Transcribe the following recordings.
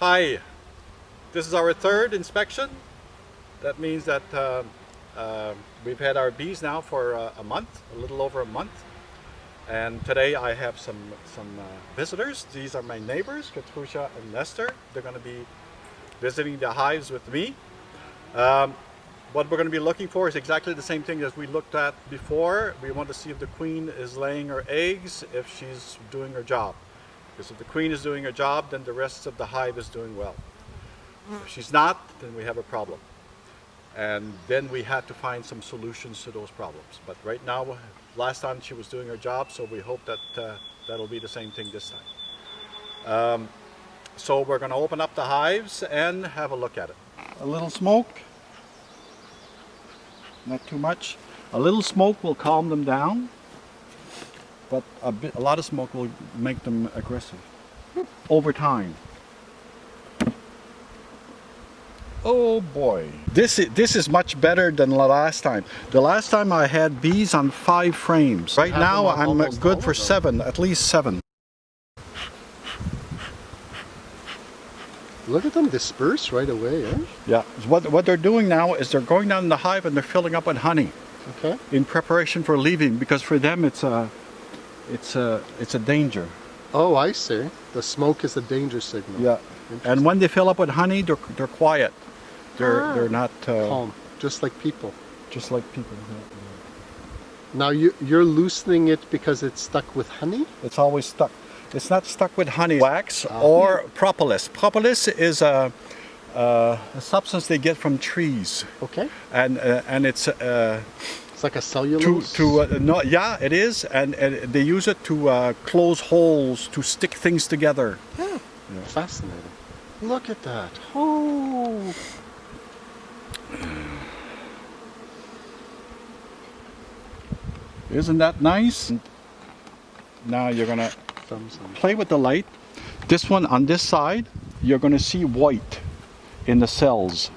Hi, this is our third inspection. That means that we've had our bees now for a month, a little over a month. And today I have some visitors. These are my neighbors, Katrusha and Nestor. They're going to be visiting the hives with me. What we're going to be looking for is exactly the same thing as we looked at before. We want to see if the queen is laying her eggs, if she's doing her job. Because if the queen is doing her job, then the rest of the hive is doing well. If she's not, then we have a problem. And then we had to find some solutions to those problems. But right now, last time she was doing her job, so we hope that that'll be the same thing this time. So we're going to open up the hives and have a look at it. A little smoke, not too much. A little smoke will calm them down, but a lot of smoke will make them aggressive over time. Oh boy, this is much better than the last time. The last time I had bees on 5 frames. Right now I'm good for 7, at least 7. Look at them disperse right away, eh? Yeah, what they're doing now is they're going down in the hive and they're filling up with honey. Okay. In preparation for leaving, because for them it's a danger. Oh, I see. The smoke is a danger signal. Yeah. And when they fill up with honey, they're quiet. They're not calm, just like people. Just like people. Now you're loosening it because it's stuck with honey? It's always stuck. It's not stuck with honey. Wax or propolis. Propolis is a substance they get from trees. Okay. And it's it's like a cellulose. No, yeah, it is, and they use it to close holes, to stick things together. Yeah. Fascinating. Look at that. Oh. Isn't that nice? Now you're gonna play with the light. This one on this side, you're gonna see white in the cells.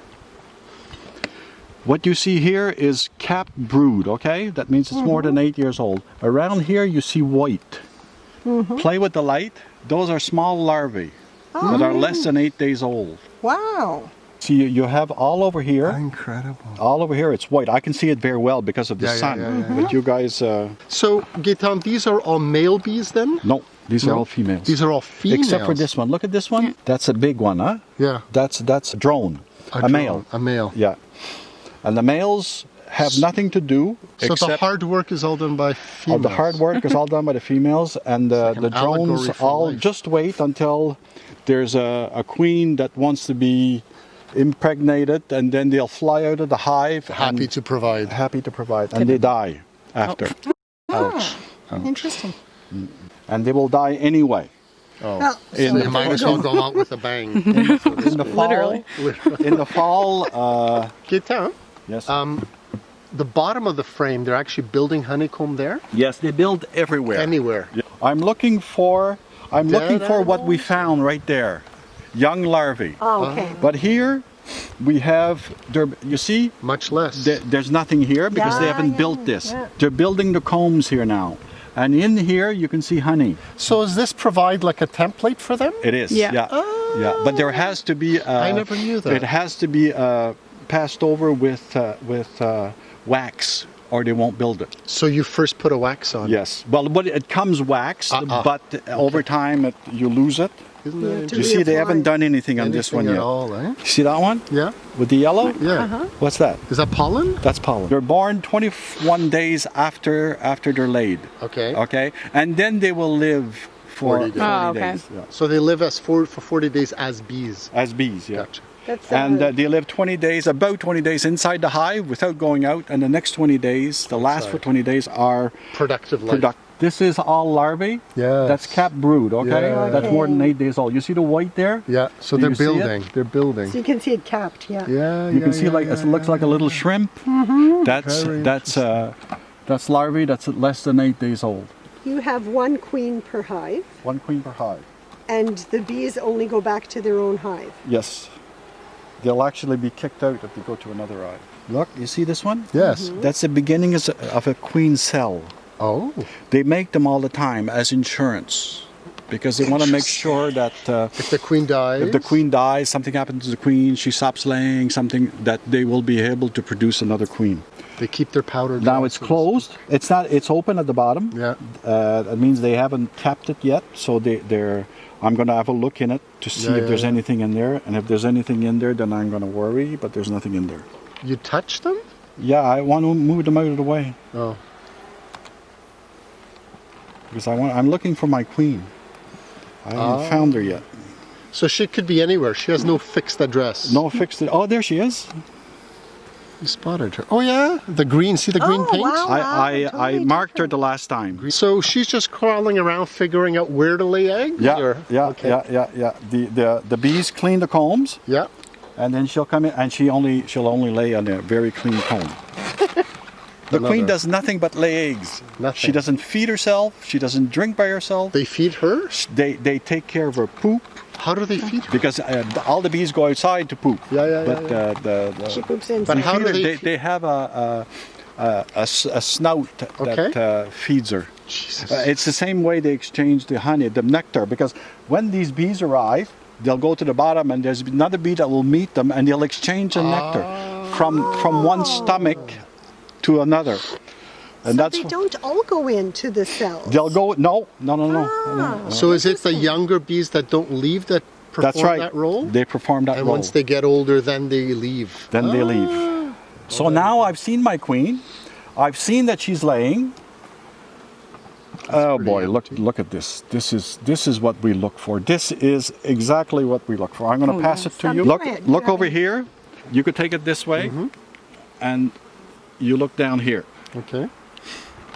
What you see here is capped brood, okay? That means it's more than 8 years old. Around here you see white. Play with the light. Those are small larvae that are less than 8 days old. Wow. See, you have all over here. Incredible. All over here it's white. I can see it very well because of the sun. But you guys... So, Gaetan, these are all male bees then? No, these are all females. These are all females? Except for this one. Look at this one. That's a big one, huh? Yeah. That's a drone. A male. A male. Yeah. And the males have nothing to do so except... the hard work is all done by females? The hard work is all done by the females, and the drones all life. Just wait until there's a queen that wants to be impregnated, and then they'll fly out of the hive. Happy to provide. Happy to provide. And they die after. Ouch. Interesting. And they will die anyway. Oh, Well, so they might as well go out with a bang. In the fall, Literally. in the fall, Gaetan, yes. the bottom of the frame, they're actually building honeycomb there? Yes, they build everywhere. Anywhere. Yeah. I'm looking for what we found right there. Young larvae. Oh, okay. But here we have, you see, Much less. there's nothing here because they haven't built this. yeah. They're building the combs here now. And in here you can see honey. So does this provide like a template for them? It is, Yeah. yeah. But there has to be... I never knew that. It has to be passed over with wax, or they won't build it. So you first put a wax on? Yes. Well, but it comes waxed, but over time you lose it. Isn't that You interesting? see, they haven't done anything on this one at yet. all, eh? You see that one? Yeah. With the yellow? Yeah. What's that? Is that pollen? That's pollen. They're born 21 days after they're laid. Okay. Okay? And then they will live for 40 days. 40 Oh, okay. days. Yeah. So they live for 40 days as bees. As bees, yeah. Gotcha. That's And they live 20 days, about 20 days inside the hive without going out. And the next 20 days, the last for 20 days are Productive life. This is all larvae. Yes. That's capped brood, okay? Yeah. That's more than 8 days old. You see the white there? Yeah. So Do they're you see it? building. They're building. So you can see it capped, yeah. Yeah. You can see it looks like a little shrimp. Very That's larvae that's less than 8 days old. You have one queen per hive, One queen per hive. and the bees only go back to their own hive. Yes. They'll actually be kicked out if they go to another hive. Look, you see this one? Yes. That's the beginning of a queen cell. Oh. They make them all the time as insurance. because they want to make sure that If the queen dies, if the queen dies, something happens to the queen, she stops laying, something, that they will be able to produce another queen. they keep their powder dry. Now it's closed. It's not. It's open at the bottom. Yeah. That means they haven't tapped it yet. So they're. I'm going to have a look in it to see if there's anything in there. And if there's anything in there, then I'm going to worry. But there's nothing in there. You touch them? Yeah, I want to move them out of the way Oh. because I'm looking for my queen. I haven't found her yet. So she could be anywhere. She has no fixed address. No fixed. Oh, there she is. You spotted her. Oh yeah, the green. See the green paint? wow. I totally marked her the last time. So she's just crawling around, figuring out where to lay eggs. Yeah, or? yeah, Okay. yeah. The bees clean the combs. Yeah. And then she'll come in, and she'll only lay on a very clean comb. The queen does nothing but lay eggs. Nothing. She doesn't feed herself. She doesn't drink by herself. They feed her. They take care of her poop How do they feed her? because all the bees go outside to poop. Yeah. But She poops in. But how do feeder, they? they have a snout that feeds her. Jesus. It's the same way they exchange the honey, the nectar, because when these bees arrive, they'll go to the bottom, and there's another bee that will meet them, and they'll exchange the nectar from one stomach to another. And So they don't all go into the cells. they'll go. No. So is it the younger bees that don't leave that perform That's right. that role? They perform that And role. once they get older, then they leave. Then they leave. So now I've seen my queen. I've seen that she's laying. Oh boy, look at this. This is what we look for. This is exactly what we look for. I'm going to pass it to you. Look Right, look yeah. over here. You could take it this way, and you look down here. Okay.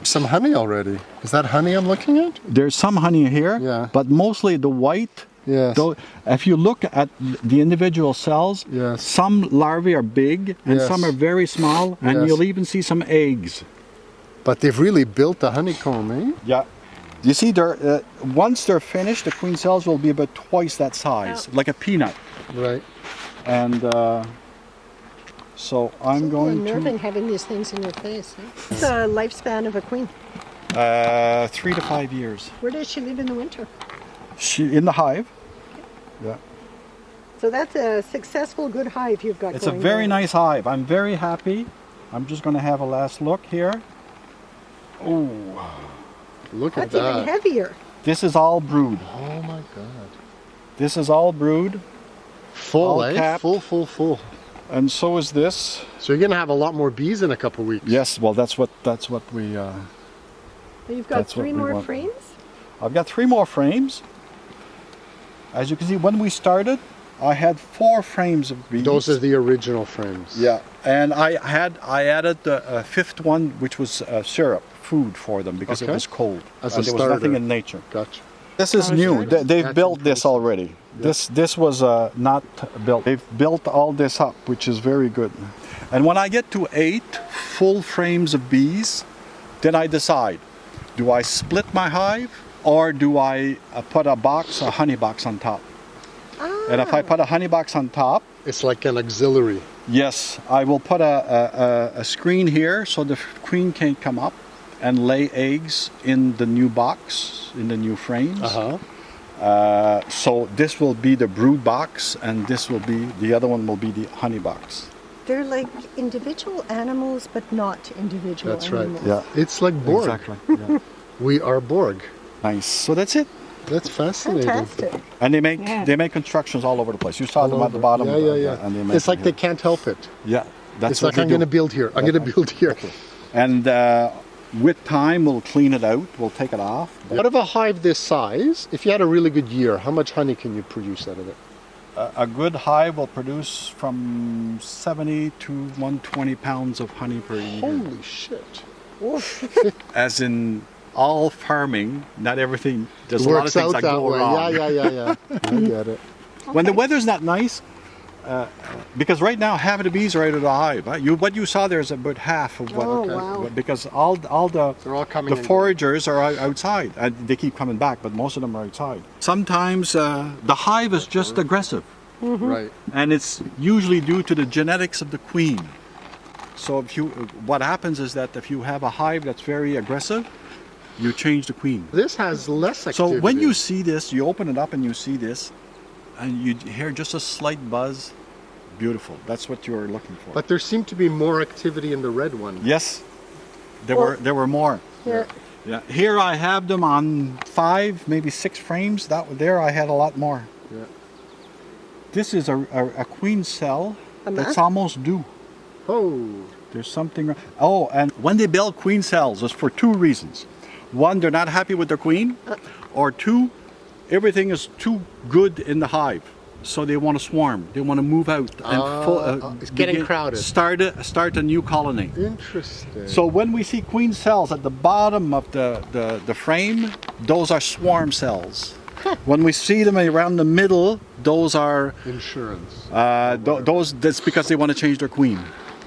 Some honey already. Is that honey I'm looking at? There's some honey here, Yeah. but mostly the white. Yes. Though, if you look at the individual cells, Yes. some larvae are big and Yes. some are very small, and Yes. you'll even see some eggs. But they've really built the honeycomb, eh? Yeah. You see, once they're finished, the queen cells will be about twice that size, like a peanut. Right. And so I'm going unnerving having these things in your face. What's the lifespan of a queen? to 3 to 5 years. Where does she live in the winter? She in the hive. Yeah. So that's a successful, good hive you've got It's a going very there. nice hive. I'm very happy. I'm just going to have a last look here. Oh, Look at That's even that. heavier. this is all brood. Oh my God. This is all brood, Full, All eh? capped. Full. and so is this. So you're gonna have a lot more bees in a couple of weeks. Yes, well, that's what we. You've got That's what 3 we more want. frames? I've got 3 more frames. As you can see, when we started, I had 4 frames of bees. Those are the original frames. Yeah, and I added the 5th one, which was syrup, food for them because it Okay. was cold. As a and there was nothing starter. in nature. Gotcha. This is new. starter. They've That's built this interesting. already. This was not built. They've built all this up, which is very good. And when I get to 8 full frames of bees, then I decide: do I split my hive, or do I put a honey box on top? And if I put a honey box on top, It's like an auxiliary. yes, I will put a screen here so the queen can come up and lay eggs in the new box, in the new frames. Uh-huh. So this will be the brood box, and the other one will be the honey box. They're like individual animals, but not individual That's right. animals. Yeah, It's like Borg. exactly. Yeah. We are Borg. Nice. So that's it. That's fascinating. Fantastic. And they make constructions all over the place. You saw them at the bottom. Yeah. And they make It's like they them can't help it. here. Yeah, that's It's what like they I'm do. going to build here. I'm going to build here. And with time, we'll clean it out. We'll take it off. Out of a hive this size, if you had a really good year, how much honey can you produce out of it? A good hive will produce from 70 to 120 pounds of honey per year. Holy shit. As in all farming, not everything. There's a lot of Works things out that that go way. wrong. Yeah. I get it. When the weather's not nice, because right now half of the bees are out of the hive. What you saw there is about half of what. Oh, wow. Because all the They're all coming the in. foragers are outside, and they keep coming back, but most of them are outside. Sometimes the hive is just aggressive, Right. and it's usually due to the genetics of the queen. So what happens is that if you have a hive that's very aggressive, you change the queen. This has less activity. So when you see this, you open it up and you see this, and you hear just a slight buzz. Beautiful. That's what you're looking for. But there seemed to be more activity in the red one. Yes, there Well, were more. Yeah. Yeah. Here I have them on 5, maybe 6 frames. There I had a lot more. Yeah. This is a queen cell that's mass? almost due. Oh. There's something. Oh, and when they build queen cells, it's for 2 reasons. One, they're not happy with their queen, or 2, everything is too good in the hive, so they want to swarm. They want to move out and it's getting crowded. Start a new colony. Interesting. So when we see queen cells at the bottom of the frame, those are swarm cells. When we see them around the middle, those are insurance. those. That's because they want to change their queen.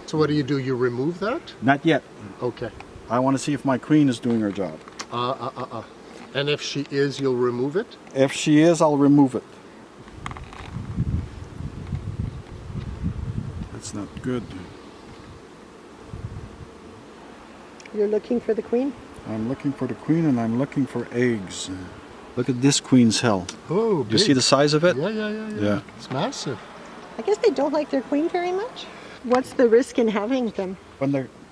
So what do? You remove that? Not yet. Okay. I want to see if my queen is doing her job. And if she is, you'll remove it? If she is, I'll remove it. That's not good. You're looking for the queen? I'm looking for the queen and I'm looking for eggs. Look at this queen cell. Oh, Do you see the size of it? Yeah. It's massive. I guess they don't like their queen very much. What's the risk in having them? When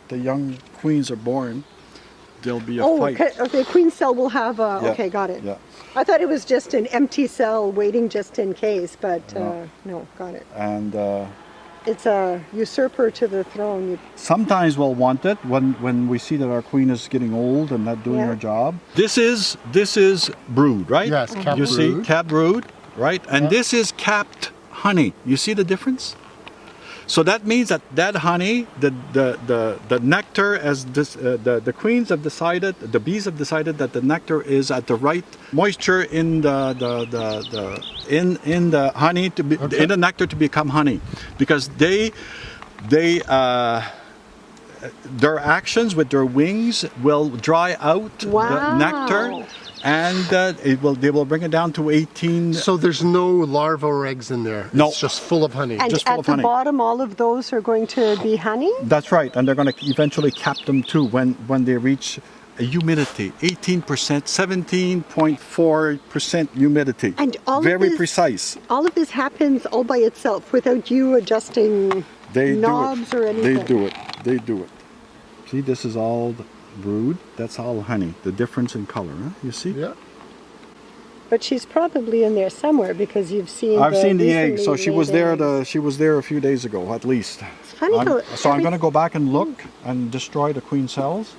the young queens are born, there'll be a fight. Okay, queen cell will have a... Yeah, Okay, got it. yeah. I thought it was just an empty cell waiting just in case, but no, got it. And It's a usurper to the throne. sometimes we'll want it when we see that our queen is getting old and not doing Yeah. her job. This is brood, right? Yes, capped You see, brood. capped brood, right? And this is capped honey. You see the difference? So that means that honey, the nectar, as this, the queens have decided, the bees have decided that the nectar is at the right moisture in the honey to be in the nectar to become honey, because they their actions with their wings will dry out the Wow. nectar, and they will bring it down to 18. So there's no larvae or eggs in there? No. It's just full of honey? And Just full at of the honey. bottom, all of those are going to be honey? That's right, and they're going to eventually cap them too when they reach a humidity, 18%, 17.4% humidity. And all of very this- precise. All of this happens all by itself without you adjusting knobs or anything? They do it. They do it. See, this is all the brood. That's all honey. The difference in color, huh? You see? Yeah. But she's probably in there somewhere because you've seen I've seen the egg, so recently she was laid there. eggs. She was there a few days ago, at least. It's funny how I'm going to go back and look and destroy the queen cells.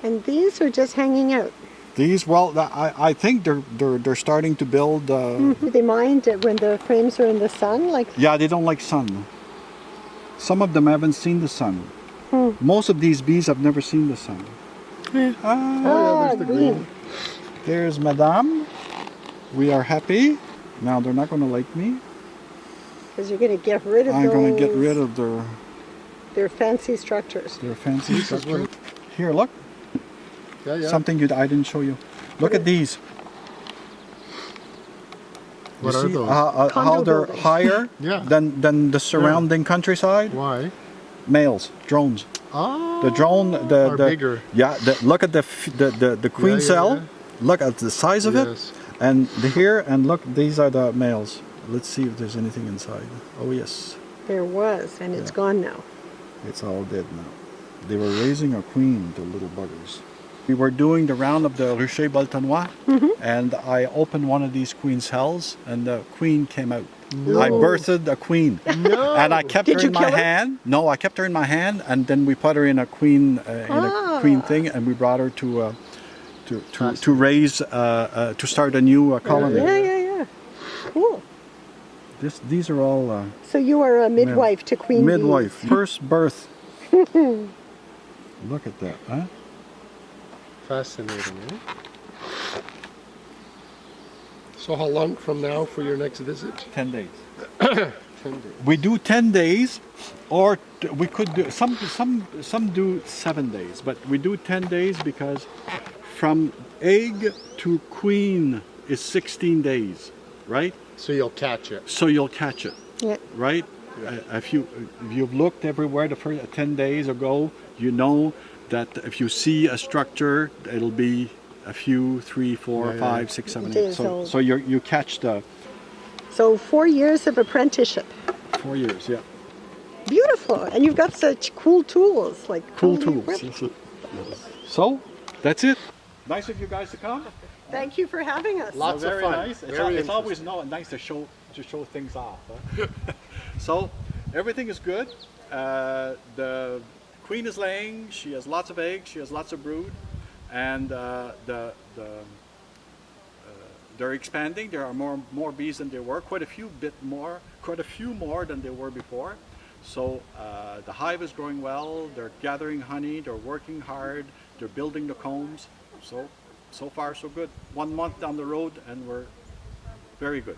And these are just hanging out. These, well, I think they're starting to build. Do they mind it when the frames are in the sun? Like, Yeah, they don't like sun. Some of them haven't seen the sun. Most of these bees have never seen the sun. There's the green. There's Madame. We are happy. Now they're not going to like me. because you're going to get rid of I'm going to get those- rid of their fancy structures. their fancy This is structure. what- Here, look. Yeah. Something I didn't show you. Look at these. What You are see those? how Condo they're buildings. higher Yeah. than the surrounding countryside? Why? Males, drones. Oh. The drone, are bigger. Yeah, look at the queen Yeah, cell. yeah. Look at the size of Yes. it, and here, and look, these are the males. Let's see if there's anything inside. Oh yes, There was, and it's gone now. it's all dead now. They were raising a queen, the little buggers. We were doing the round of the Rucher Baltanois, and I opened one of these queen cells, and the queen came out. I birthed a queen. No. And I kept Did her you in my kill her? hand. No, I kept her in my hand, and then we put her in a queen thing, and we brought her to raise to start a new colony. Yeah. Cool. These are all So you are a midwife to queen midwife, bees. first birth. Look at that, huh? Fascinating, eh? So how long from now for your next visit? 10 days. 10 days. We do 10 days, or we could do some do 7 days, but we do 10 days because from egg to queen is 16 days, right? So you'll catch it. So you'll catch it, Yeah. right? If you've looked everywhere the first 10 days ago, you know that if you see a structure, it'll be a few, 3, 4, 5, 6, 7, 8. Days So, old. so you catch the So 4 years of apprenticeship. 4 years, yeah. Beautiful. And you've got such cool tools, like Cool totally tools. equipped. So, that's it. Nice of you guys to come. Thank you for having us. Lots of Very fun. nice. It's always nice to show things off. Huh? So everything is good. The queen is laying. She has lots of eggs. She has lots of brood, and they're expanding. There are more bees than there were. Quite a few more than there were before. So the hive is growing well. They're gathering honey. They're working hard. They're building the combs. So far so good. 1 month down the road and we're very good.